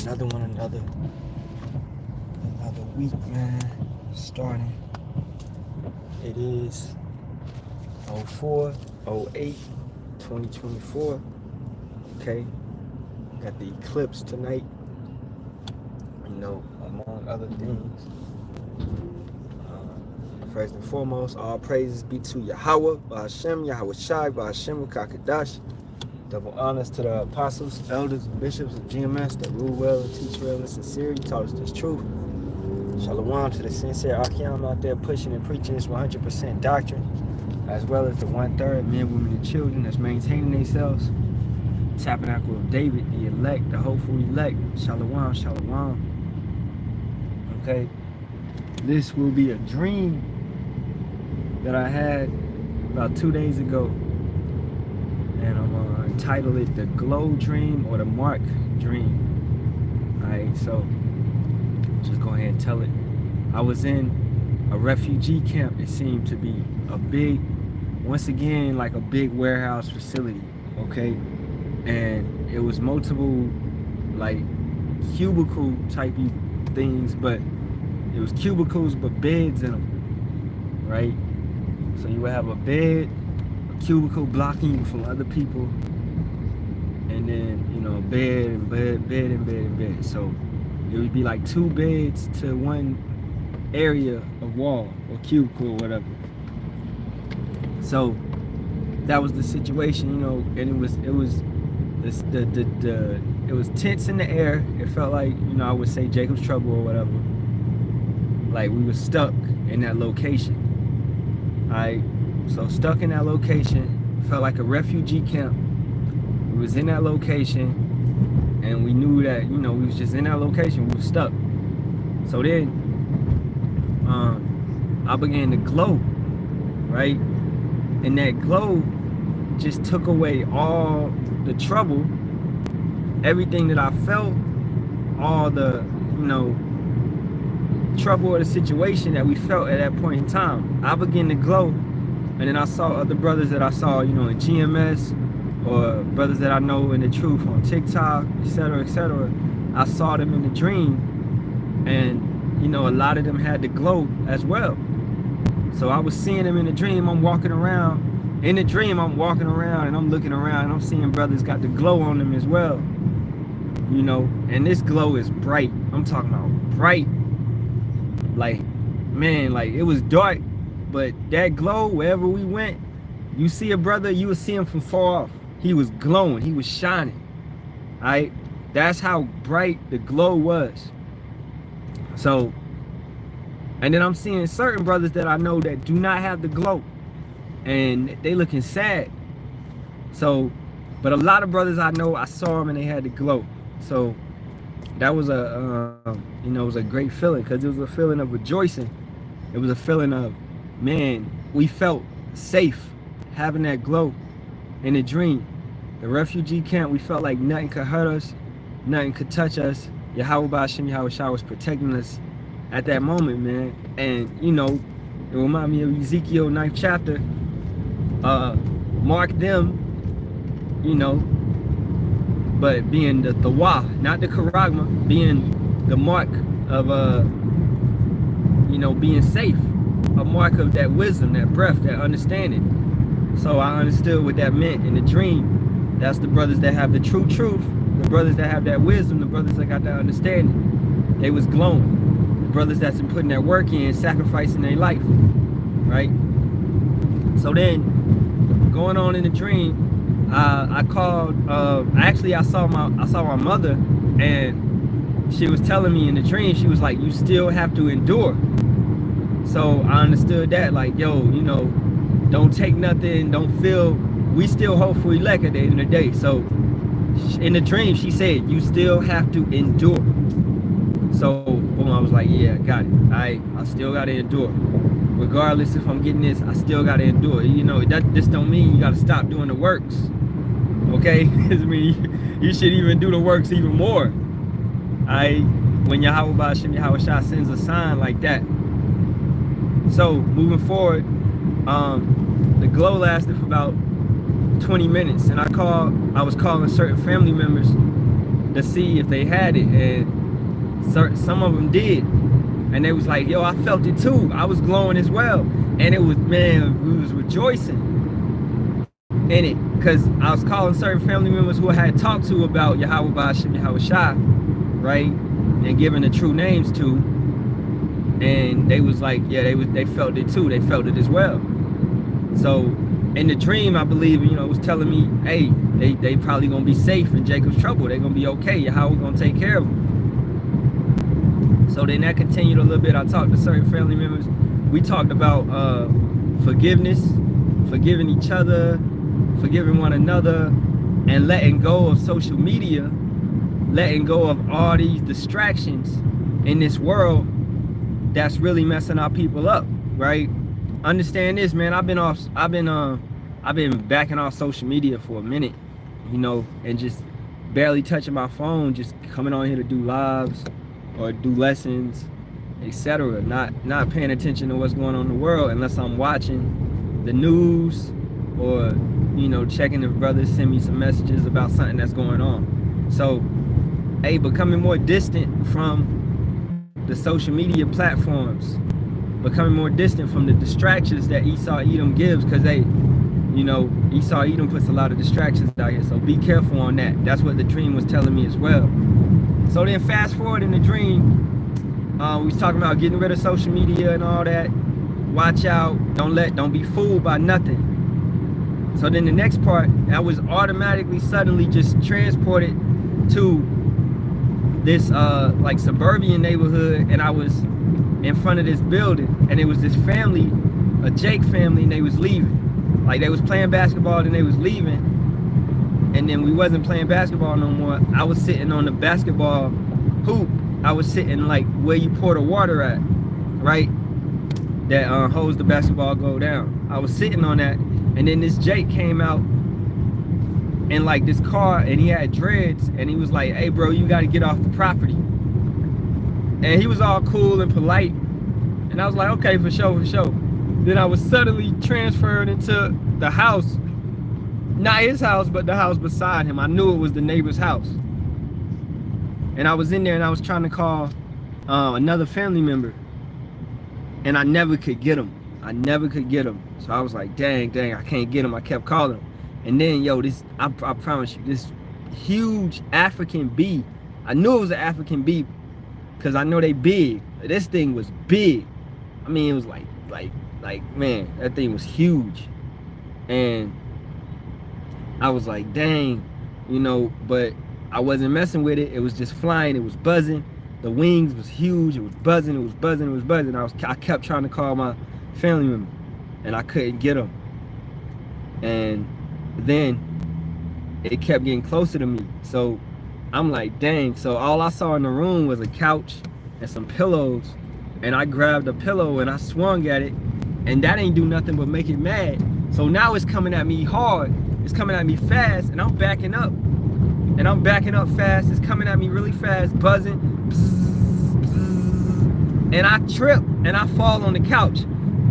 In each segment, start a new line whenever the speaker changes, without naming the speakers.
another week, man, starting. It is 04/08/2024. Okay, got the eclipse tonight, among other things. First and foremost, all praises be to Yahawah, Bahasham, Yahawashi, Bahasham, Kakadash. Double honors to the apostles, elders, and bishops of GMS that rule well and teach well and sincerity, taught us this truth. Shalawam to the sincere Ahtham out there pushing and preaching this 100% doctrine, as well as the 1/3 men, women, and children that's maintaining themselves. Tabernacle of David, the elect, the hopeful elect. Shalawam, Shalawam. Okay, this will be a dream that I had about 2 days ago, and I'm gonna entitle it the Glow Dream or the Mark Dream. Alright, so just go ahead and tell it. I was in a refugee camp. It seemed to be a big, once again, like a big warehouse facility, okay? And it was multiple, like, cubicle type things, but it was cubicles, but beds in them, right? So you would have a bed, a cubicle blocking you from other people, and then, bed and bed, bed and bed and bed. So it would be like 2 beds to 1 area of wall or cubicle or whatever. So that was the situation, and it was tense in the air. It felt like, I would say Jacob's trouble or whatever. Like we were stuck in that location. Alright, so stuck in that location, felt like a refugee camp. We was in that location, and we knew that, we was just in that location, we were stuck. So then, I began to glow, right? And that glow just took away all the trouble, everything that I felt, all the, trouble of the situation that we felt at that point in time. I began to glow, and then I saw other brothers that I saw, in GMS, or brothers that I know in the truth on TikTok, etc., etc. I saw them in the dream, and a lot of them had the glow as well. So I was seeing them in the dream. I'm walking around. In the dream, I'm walking around and I'm looking around and I'm seeing brothers got the glow on them as well. And this glow is bright. I'm talking about bright. Like, man, like it was dark, but that glow, wherever we went, you see a brother, you would see him from far off. He was glowing, he was shining. Alright? That's how bright the glow was. So, and then I'm seeing certain brothers that I know that do not have the glow, and they looking sad. So, but a lot of brothers I know, I saw them and they had the glow. So that was a it was a great feeling, because it was a feeling of rejoicing. It was a feeling of, man, we felt safe having that glow in a dream. The refugee camp, we felt like nothing could hurt us, nothing could touch us. Yahawah Bahasham, Yahawashi was protecting us at that moment, man. And it reminded me of Ezekiel 9th chapter. Mark them, but being the Thawah, not the Karagma, being the mark of being safe, a mark of that wisdom, that breath, that understanding. So I understood what that meant in the dream. That's the brothers that have the true truth, the brothers that have that wisdom, the brothers that got that understanding. They was glowing. The brothers that's been putting their work in, sacrificing their life, right? So then, going on in the dream, I called. Actually, I saw my mother, and she was telling me in the dream. She was like, "You still have to endure." So I understood that, like, yo, don't take nothing, don't feel. We still hopeful elect at the end of the day. So in the dream, she said, "You still have to endure." So boom, I was like, "Yeah, got it. I still gotta endure." Regardless if I'm getting this, I still gotta endure. This don't mean you gotta stop doing the works. Okay? I mean, you should even do the works even more. When Yahawah Bahasham, Yahawashi sends a sign like that. So moving forward, the glow lasted for about 20 minutes, and I was calling certain family members to see if they had it, and some of them did, and they was like, yo, I felt it too. I was glowing as well, and it was, man, we was rejoicing in it, because I was calling certain family members who I had talked to about Yahawah, Bahasham, Yahawashi, right, and giving the true names to, and they was like, yeah, they felt it too. They felt it as well. So in the dream, I believe, you know, it was telling me, hey, they probably gonna be safe in Jacob's trouble. They're gonna be okay. Yahawah gonna take care of them. So then that continued a little bit. I talked to certain family members. We talked about forgiveness, forgiving each other, forgiving one another, and letting go of social media, letting go of all these distractions in this world that's really messing our people up, right? Understand this, man. I've been backing off social media for a minute, you know, and just barely touching my phone, just coming on here to do lives or do lessons, etc. Not paying attention to what's going on in the world unless I'm watching the news or, you know, checking if brothers send me some messages about something that's going on. So, hey, becoming more distant from the social media platforms, becoming more distant from the distractions that Esau Edom gives, because they, you know, Esau Edom puts a lot of distractions out here. So be careful on that. That's what the dream was telling me as well. So then fast forward in the dream, we was talking about getting rid of social media and all that. Watch out, don't be fooled by nothing. So then the next part, I was automatically suddenly just transported to this like suburban neighborhood, and I was in front of this building, and it was this family, a Jake family, and they was leaving. Like, they was playing basketball and they was leaving, and then we wasn't playing basketball no more. I was sitting on the basketball hoop. I was sitting like where you pour the water at, right? That holds the basketball go down. I was sitting on that, and then this Jake came out in like this car, and he had dreads, and he was like, hey bro, you gotta get off the property. And he was all cool and polite, and I was like, okay, for sure. Then I was suddenly transferred into the house, not his house, but the house beside him. I knew it was the neighbor's house, and I was in there, and I was trying to call another family member, and I never could get him. So I was like, dang, I can't get him. I kept calling him. And then, yo, this, I promise you, this huge African bee, I knew it was an African bee because I know they big. This thing was big. I mean, it was like, man, that thing was huge. And I was like, dang, you know, but I wasn't messing with it. It was just flying. It was buzzing. The wings was huge. It was buzzing. I kept trying to call my family member, and I couldn't get him. And then it kept getting closer to me. So I'm like, dang. So all I saw in the room was a couch and some pillows, and I grabbed a pillow and I swung at it, and that ain't do nothing but make it mad. So now it's coming at me hard. It's coming at me fast, and I'm backing up. And I'm backing up fast. It's coming at me really fast, buzzing. Bzz, bzz. And I trip and I fall on the couch.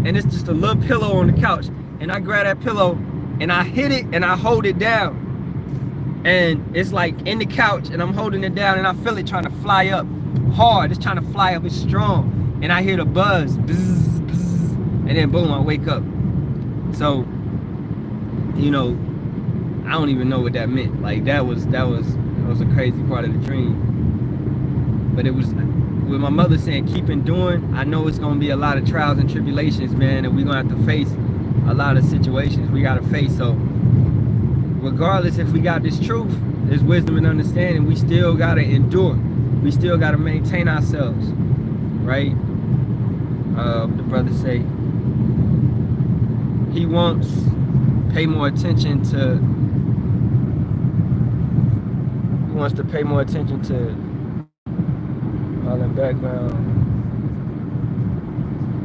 And it's just a little pillow on the couch. And I grab that pillow and I hit it and I hold it down. And it's like in the couch, and I'm holding it down, and I feel it trying to fly up hard. It's trying to fly up. It's strong. And I hear the buzz. Bzz, bzz, and then boom, I wake up. So, you know, I don't even know what that meant. Like, that was a crazy part of the dream. But it was with my mother saying, keep enduring. I know it's gonna be a lot of trials and tribulations, man, and we're gonna have to face a lot of situations we gotta face. So regardless if we got this truth, this wisdom and understanding, we still gotta endure. We still gotta maintain ourselves, right? The brother say he wants pay more attention to. He wants to pay more attention to all in background.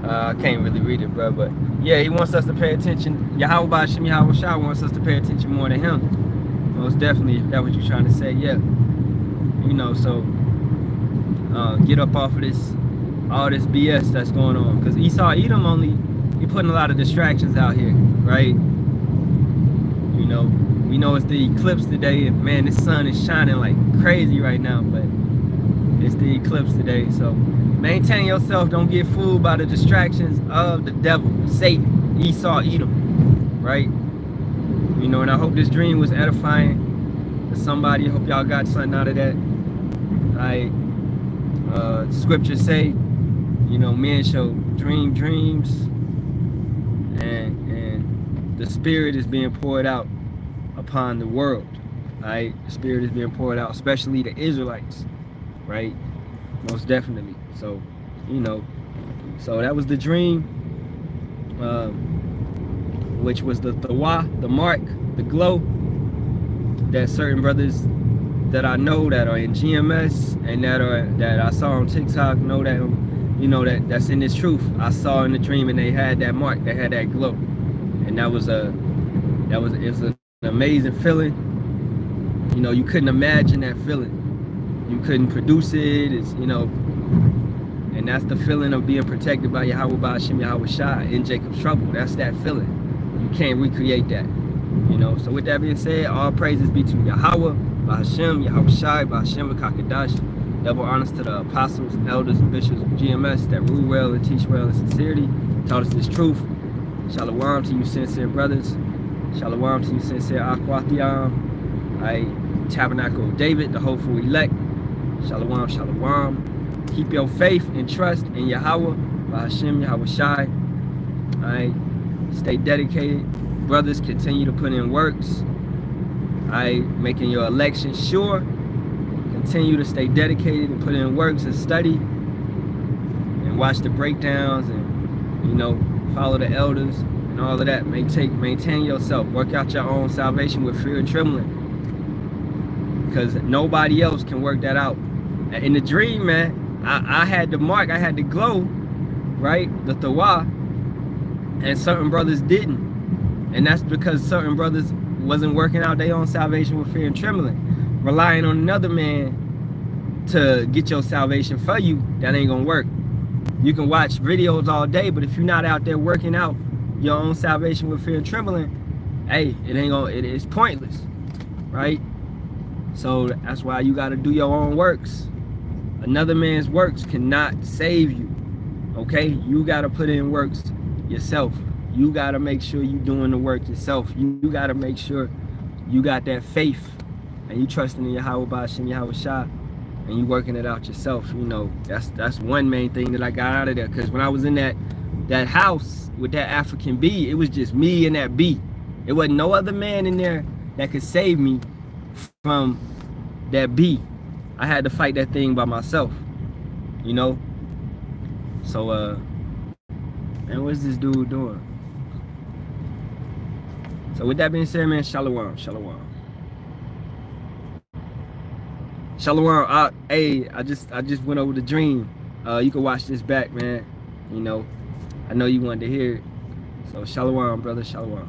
I can't really read it, bro, but yeah, he wants us to pay attention. Yahawah Bahasham Yahawashi wants us to pay attention more to him. Most definitely, if that's what you're trying to say, yeah. You know, so get up off of this, all this BS that's going on. Because Esau Edom he putting a lot of distractions out here, right? You know, We know it's the eclipse today, and man, this sun is shining like crazy right now, but it's the eclipse today. So maintain yourself. Don't get fooled by the distractions of the devil, Satan, Esau, Edom, right? You know, and I hope this dream was edifying to somebody. I hope y'all got something out of that. Scriptures say, you know, men shall dream dreams, and the Spirit is being poured out upon the world, right? The Spirit is being poured out, especially the Israelites, right? Most definitely. So, you know, so that was the dream, which was the Yahawah, the mark, the glow that certain brothers that I know that are in GMS and that I saw on TikTok know that, you know, that's in this truth. I saw in the dream, and they had that mark, they had that glow, and it was an amazing feeling. You know, you couldn't imagine that feeling. You couldn't produce it. It's, you know, and that's the feeling of being protected by Yahawah, Bahasham, Yahawashi in Jacob's trouble. That's that feeling. You can't recreate that. You know, so with that being said, all praises be to Yahawah, Bahasham, Yahawashi, Bahasham, Kakadash. Double honors to the apostles, elders, and bishops of GMS that rule well and teach well in sincerity, taught us this truth. Shalawam to you sincere brothers. Shalawam to you sincere Ahtham, Tabernacle of David, the hopeful elect. Shalawam, Shalawam. Keep your faith and trust in Yahawah, Bahasham, Yahawashi. Stay dedicated. Brothers, continue to put in works. Making your election sure. Continue to stay dedicated and put in works and study. And watch the breakdowns and, you know, follow the elders and all of that. Maintain yourself. Work out your own salvation with fear and trembling. Because nobody else can work that out. In the dream, man, I had the mark, I had the glow, right? The Yahawah, and certain brothers didn't. And that's because certain brothers wasn't working out their own salvation with fear and trembling. Relying on another man to get your salvation for you, that ain't gonna work. You can watch videos all day, but if you're not out there working out your own salvation with fear and trembling, hey, it's pointless, right? So that's why you got to do your own works. Another man's works cannot save you, okay? You got to put in works yourself. You got to make sure you're doing the work yourself. You got to make sure you got that faith and you trusting in Yahawah, Bahasham, Yahawashi, and you working it out yourself. You know, that's one main thing that I got out of there. Because when I was in that house with that African bee, it was just me and that bee. It wasn't no other man in there that could save me from that bee. I had to fight that thing by myself, you know. So and what's this dude doing? So with that being said, man, Shalawam, Shalawam. Shalawam. I just went over the dream. You can watch this back, man. You know, I know you wanted to hear it. So Shalawam, brother, Shalawam.